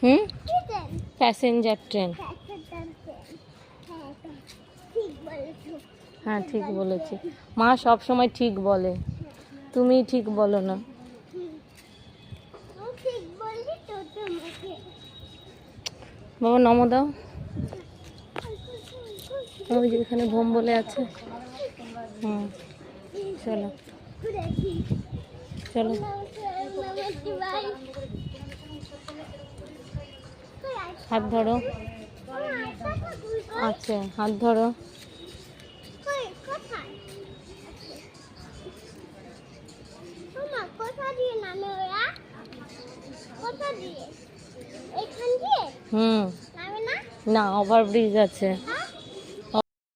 হুম, passenger train. হ্যাঁ ঠিক বলেছি, মা সব সময় ঠিক বলে, তুমি ঠিক বলো না। বাবা নমো দাও। ওই যে এখানে ভোম বলে আছে। হুম, চলো চলো। হাত ধরো। আচ্ছা হাত ধরো। হুম, না ওভারব্রিজ আছে।